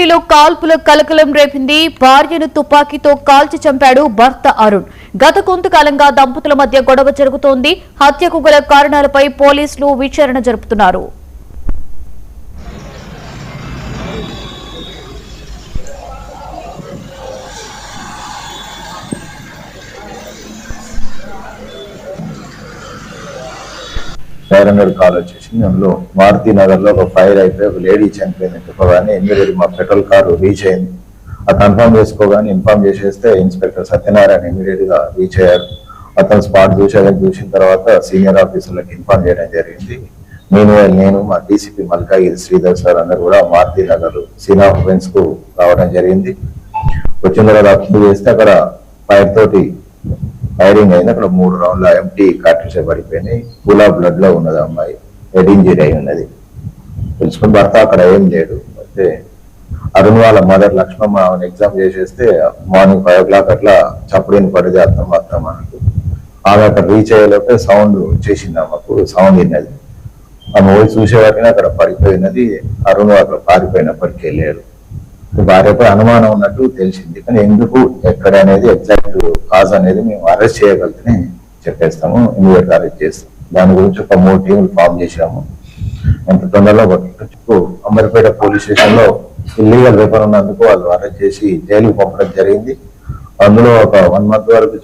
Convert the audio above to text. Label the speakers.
Speaker 1: మంగళగిరిలో కాల్పుల కలకలం రేపింది. భార్యను తుపాకీతో కాల్చి చంపాడు భర్త అరుణ్. గత కొంతకాలంగా దంపతుల మధ్య గొడవ జరుగుతోంది. హత్యకు గల కారణాలపై పోలీసులు విచారణ జరుపుతున్నారు.
Speaker 2: ఫైర్ కాల్ వచ్చేసింది. అందులో మారుతి నగర్ లో ఒక ఫైర్ అయిపోయి ఒక లేడీ చనిపోయింది చెప్పగానే ఇమ్మీడియట్ మా పెట్రోల్ కారు రీచ్ అయింది. ఆ కన్ఫర్మ్ చేసుకోగానే ఇన్ఫార్మ్ చేసేస్తే ఇన్స్పెక్టర్ సత్యనారాయణ ఇమీడియట్ గా రీచ్ అయ్యారు. అతను స్పాట్ చూసిన తర్వాత సీనియర్ ఆఫీసర్లకు ఇన్ఫార్మ్ చేయడం జరిగింది. నేను మా డీసీపీ మల్కాగిరి శ్రీధర్ సార్ అందరు కూడా మారుతి నగర్ సీనా ఓపెన్స్ కు రావడం జరిగింది. వచ్చిన తర్వాత అప్లై చేస్తే అక్కడ ఫైర్ తోటి ఫైరింగ్ అయింది. అక్కడ 3 రౌండ్ల ఎంటీ కార్ట్రిడ్జ్ పడిపోయినాయి. పూలా బ్లడ్ లో ఉన్నది అమ్మాయి, హెడ్ ఇంజరీ అయి ఉన్నది. తెలుసుకుని భర్త అక్కడ ఏం లేడు. అయితే అరుణ్ వాళ్ళ మదర్ లక్ష్మమ్మ ఎగ్జామ్ చేసేస్తే మార్నింగ్ 5 o'clock అట్లా చప్పుడు పడితే అర్థం అన్నట్టు ఆమె అక్కడ రీచ్ అయ్యేలోపే సౌండ్ వచ్చేసింది. ఆమెకు సౌండ్ విన్నది. ఆమె పోయి చూసేవారిని అక్కడ పడిపోయినది. అరుణ్ అక్కడ పారిపోయినప్పటికీ వెళ్ళాడు. భార్యపై అనుమానం ఉన్నట్టు తెలిసింది. కానీ ఎందుకు ఎక్కడ అనేది ఎగ్జాక్ట్ కాజ్ అనేది మేము అరెస్ట్ చేయగలిగితే చెప్పేస్తాము, ఇమీడియట్ అరెస్ట్ చేస్తాం. దాని గురించి ఒక 3 టీములు ఫామ్ చేశాము. ఎంత తొందరలో అమర్పేట పోలీస్ స్టేషన్ లో ఇల్లీగల్ వెపన్ ఉన్నందుకు వాళ్ళు అరెస్ట్ చేసి జైలుకి పంపడం జరిగింది. అందులో ఒక 1 month వరకు